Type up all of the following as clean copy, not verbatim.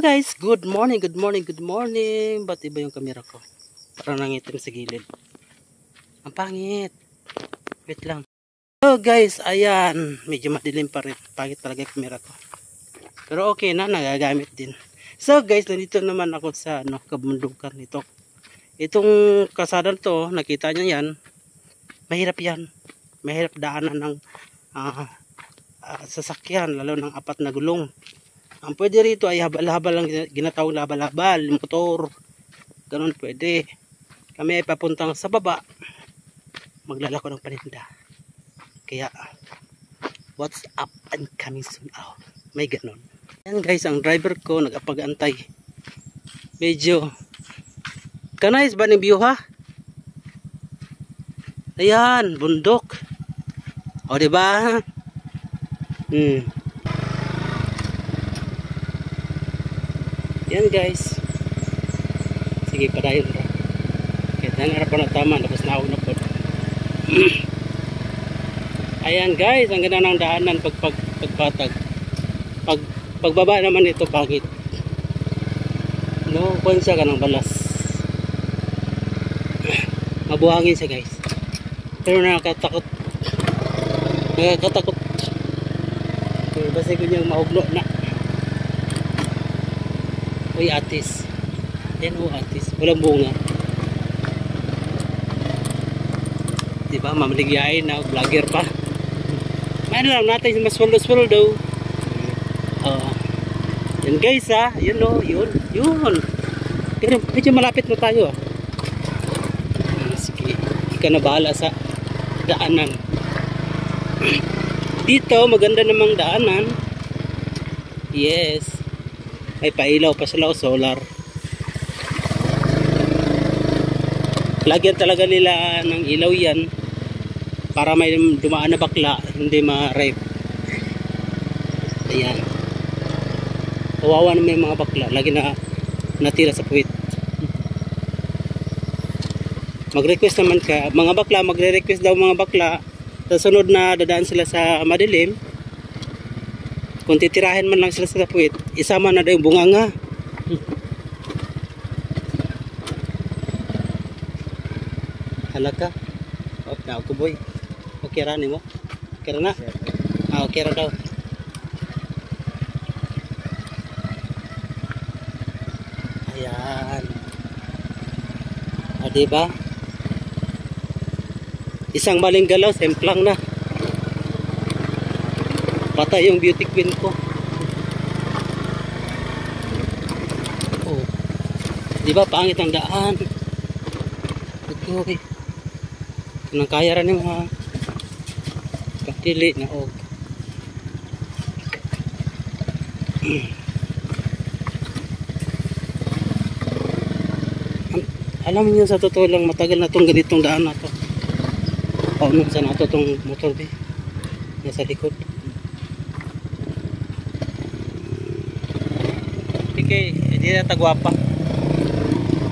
Guys, good morning, good morning, good morning. Ba't iba yung camera ko? Parang nangitim sa gilid. Ang pangit. Wait lang. So guys, ayan. Medyo madilim pa rin. Pangit talaga yung camera ko. Pero okay na, nagagamit din. So guys, nandito naman ako sa kabundukan nito. Itong kasada to, nakita nyo yan. Mahirap yan. Mahirap daanan ng sasakyan, lalo ng 4 na gulong. Ang pwede rito ay habal-habal lang, ginatawag na habal-habal, motor. Ganun pwede. Kami ay papuntang sa baba. Maglalako ng paninda. Kaya, what's up and coming soon out. May ganun. Yan guys, ang driver ko nagapag-antay. Medyo, kanais ba ng view ha? Ayan, bundok. O diba? Yan guys. Sige, padayon ra. Kahit nangarap na tama, tapos naog na po. Ayan guys, ang ganda ng daanan pagpatag. Pagbaba naman ito, pangit. No, kuwan siya ka ng balas. Mabuhangin siya guys. Pero nakakatakot. Nakakatakot. Basta ko niyang maugno na. Uy, atis. Yan o, atis. Walang bunga. Diba, mamaligyain na. Vlogger pa. Mayroon lang natin maswaldo-swaldo daw. Yan guys ha. Yun o, yun. Pero medyo malapit na tayo. Sige, ika na bahala sa daanan. Dito, maganda namang daanan. Yes. May pailaw pa sila o solar. Lagyan talaga nila ng ilaw yan para may dumaan na bakla, hindi ma-rape. Ayan. Kawawa na may mga bakla. Lagi na natira sa puwit. Mag-request naman ka. Mga bakla, magre-request daw mga bakla. Sa sunod na dadaan sila sa madilim. Kung titirahin man lang sila sa puwit, isama na daw yung bunganga. Halaka. Okay na ako boy. Okay ra nimo. Okay ra na. Okay ra daw. Ayan. Diba? Isang maling galaw, semplang na. Patay yung beauty queen ko. Oh. Di ba pangit ang daan? Okay. Nang kaya rin yung mga katili na og. Alam niyo sa totoo lang matagal na tong ganitong daan na to. Paunon sa nato tong motor be. Nasa likod. Okay, hindi na tagwapa.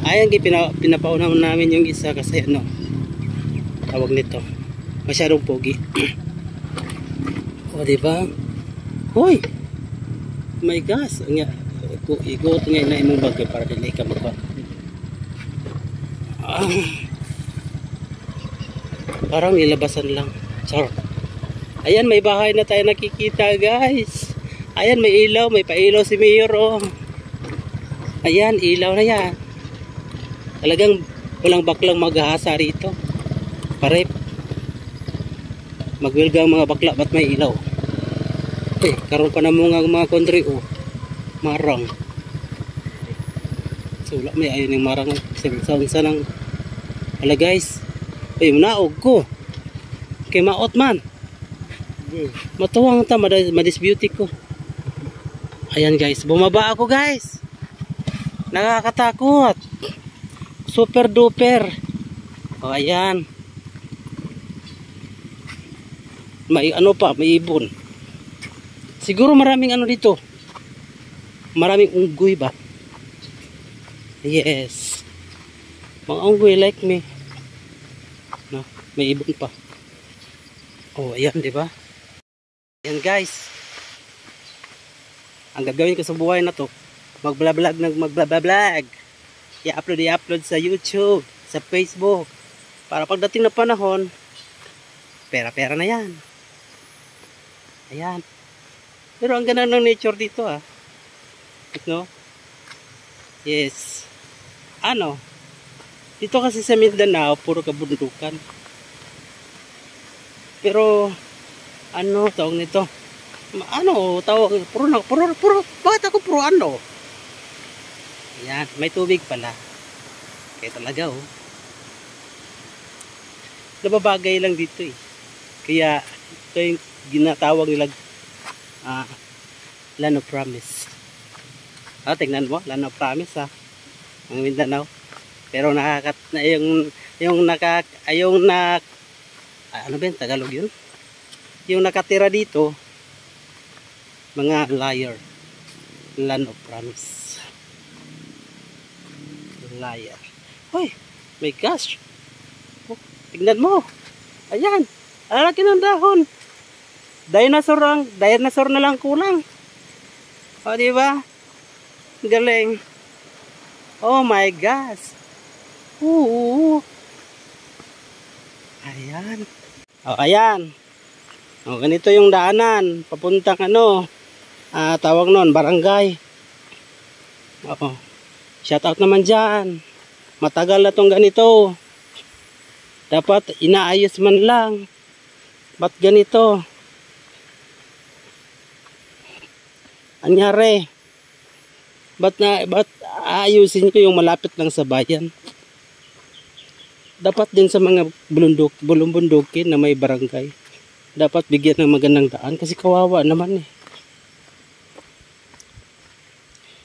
Ayan, pinapauna namin yung isa kasi ano, tawag nito, masyadong pogi. O diba? Hoy! Oh my gosh! Igot nga na imong bagay para dili ka magba. Parang nilabasan lang. Char. Ayan, may bahay na tayo nakikita guys. Ayan, may ilaw, may pailaw si Mayor oh. Ayan, ilaw na yan. Talagang walang baklang maghahasa rito. Parep. Magwilgang mga bakla, ba't may ilaw? Karoon pa na mga country oh. Marang. So, wala may ayun yung marang. Sa nang hala guys. Manaog ko. Kay maot man. Matuwang ta, madisbeauty ko. Ayan guys, bumaba ako guys. Nakakatakot. Super duper. O ayan. May ano pa, may ibon. Siguro maraming ano dito. Maraming unggoy ba? Yes. Mga unggoy like me. No, may ibon pa. Oh, ayan, di ba? Ayan guys. Ang gagawin ko sa buhay na to, magbablog. I-upload sa YouTube, sa Facebook. Para pagdating na panahon, pera-pera na yan. Ayan. Pero ang ganda ng nature dito no? Yes. Ano? Dito kasi sa Mindanao, puro kabundukan. Pero, ano tawag nito? Ano tawag? Puro. Bakit ako puro ano? Ayan, may tubig pala. Kaya talaga nababagay lang dito Kaya, ito yung ginatawag nila Land of Promise. Tingnan mo, Land of Promise ang Mindanao. Pero ano ba yung Tagalog yun? Yung nakatira dito, mga liar. Land of Promise. Liar. Hoy, my gosh. Tingnan mo. Ayan, alaki ng dahon. Dinosaur na lang kulang. Diba? Galing. Oh my gosh. Ayan. Ayan. Ganito yung daanan. Papuntang tawag nun, barangay. Shout out naman dyan. Matagal na tong ganito. Dapat inaayos man lang. Ba't ganito? Anyari? Ba't aayusin ko yung malapit lang sa bayan? Dapat din sa mga bulumbundukin na may barangay. Dapat bigyan ng magandang daan kasi kawawa naman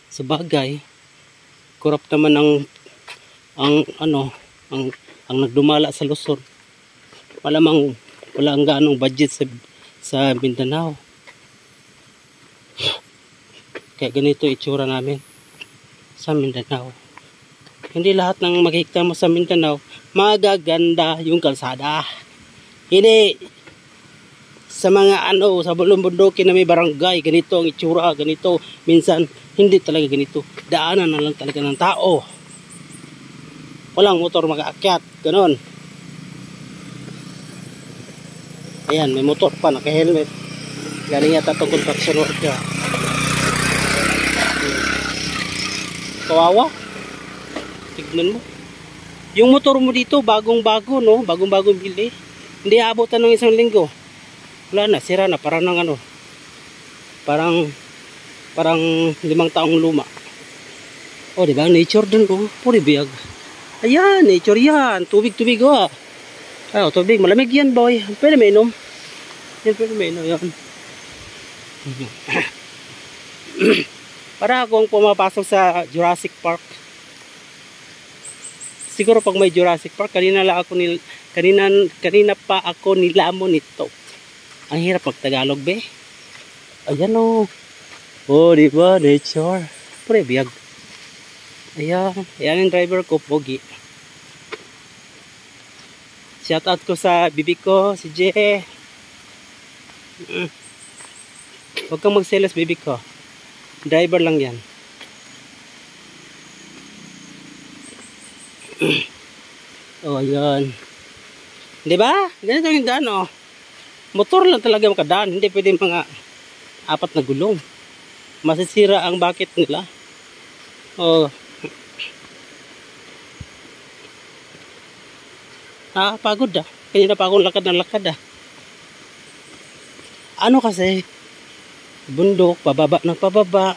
Sa bagay, corrupt naman ang nagdumala sa Luzon. Wala ang ganong budget sa Mindanao. Kaya ganito itsura namin sa Mindanao. Hindi lahat ng makikita mo sa Mindanao magaganda yung kalsada. Hindi sa mga sa bulumbundukin na may barangay, ganito ang itsura, ganito. Minsan hindi talaga ganito. Daanan na lang talaga ng tao. Walang motor makaakyat, ganon. Ayan, may motor pa, naka-helmet. Galing yata itong construction worker. Kawawa. Tignan mo. Yung motor mo dito, bagong-bago, no? Bagong-bagong bili. Hindi aabotan ng 1 linggo. Wala na, sira na. Parang parang 5 taong luma. Diba? Nature dun, puri biyag. Ayan, nature yan. Tubig. Tubig. Malamig yan, boy. Pwede may inom. Pwede may inom. Yan. Para akong pumapasok sa Jurassic Park. Siguro pag may Jurassic Park, kanina pa ako nilamon nito. Ang hirap mag-Tagalog, be. Ayan diba? Nature. Pure biyag. Ayan yung driver ko, Pogi. Shout out ko sa bibi ko, si J. Huwag kang magselos, bibi ko. Driver lang yan. Ayan. Diba? Ganito yung daan, Motor lang talaga makadaan. Hindi pwede mga 4 na gulong. Masisira ang bucket nila. Pagod Kanina pa akong lakad. Ano kasi, bundok, pababa ng pababa.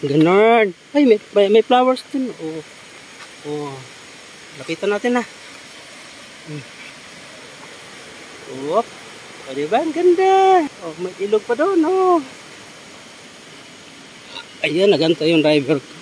Ganon. Ay, may flowers din. Lapitan natin diba? Ang ganda. May ilog pa doon, Ayan, naganta yung driver ko.